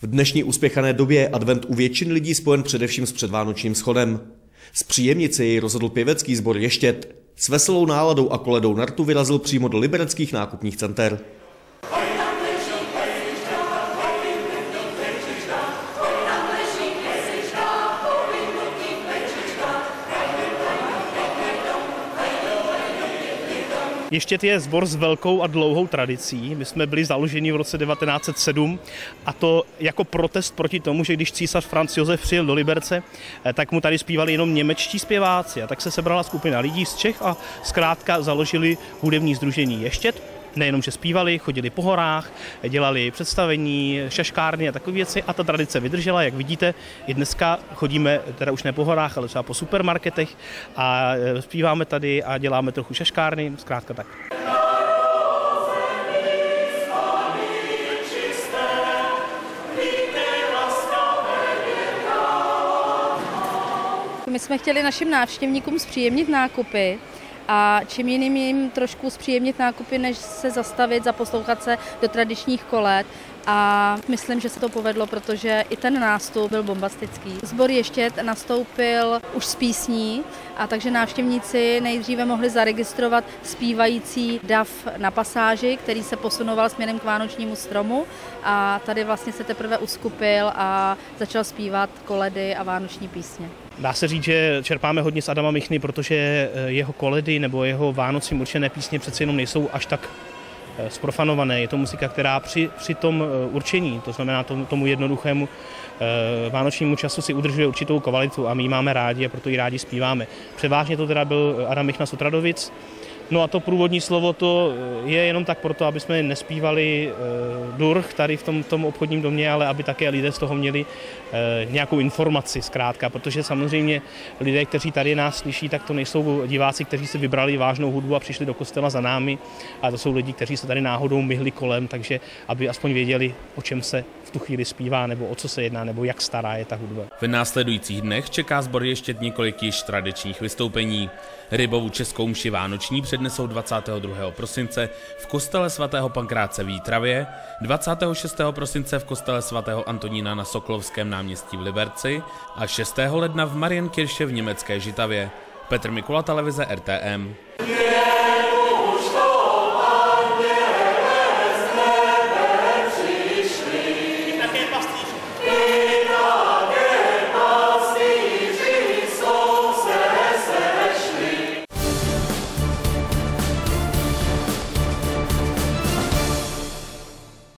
V dnešní uspěchané době je advent u většiny lidí spojen především s předvánočním schodem. Zpříjemnit se jej rozhodl pěvecký sbor Ještěd. S veselou náladou a koledou na rtu vyrazil přímo do libereckých nákupních center. Ještěd je sbor s velkou a dlouhou tradicí. My jsme byli založeni v roce 1907 a to jako protest proti tomu, že když císař Franz Josef přijel do Liberce, tak mu tady zpívali jenom němečtí zpěváci. A tak se sebrala skupina lidí z Čech a zkrátka založili hudební sdružení Ještěd. Nejenom, že zpívali, chodili po horách, dělali představení, šaškárny a takové věci a ta tradice vydržela. Jak vidíte, i dneska chodíme, teda už ne po horách, ale třeba po supermarketech a zpíváme tady a děláme trochu šaškárny, zkrátka tak. My jsme chtěli našim návštěvníkům zpříjemnit nákupy. A čím jiným jim trošku zpříjemnit nákupy, než se zastavit, zaposlouchat se do tradičních kolet. A myslím, že se to povedlo, protože i ten nástup byl bombastický. Sbor Ještěd nastoupil už s písní, a takže návštěvníci nejdříve mohli zaregistrovat zpívající dav na pasáži, který se posunoval směrem k vánočnímu stromu. A tady vlastně se teprve uskupil a začal zpívat koledy a vánoční písně. Dá se říct, že čerpáme hodně z Adama Michny, protože jeho koledy nebo jeho Vánocím určené písně přece jenom nejsou až tak zprofanované. Je to muzika, která při tom určení, to znamená tomu jednoduchému vánočnímu času si udržuje určitou kvalitu a my ji máme rádi a proto ji rádi zpíváme. Převážně to teda byl Adam Michna z Otradovic. No a to průvodní slovo to je jenom tak proto, aby jsme nespívali durch tady v tom obchodním domě, ale aby také lidé z toho měli nějakou informaci zkrátka, protože samozřejmě lidé, kteří tady nás slyší, tak to nejsou diváci, kteří si vybrali vážnou hudbu a přišli do kostela za námi, a to jsou lidi, kteří se tady náhodou myhli kolem, takže aby aspoň věděli, o čem se v tu chvíli zpívá, nebo o co se jedná, nebo jak stará je ta hudba. V následujících dnech čeká sbor Ještěd několik již tradičních vystoupení. Rybovu českou mši vánoční přednesou 22. prosince v kostele svatého Pankráce v Jítravě, 26. prosince v kostele svatého Antonína na Sokolovském náměstí v Liberci a 6. ledna v Marienkirche v německé Žitavě. Petr Mikula, televize RTM.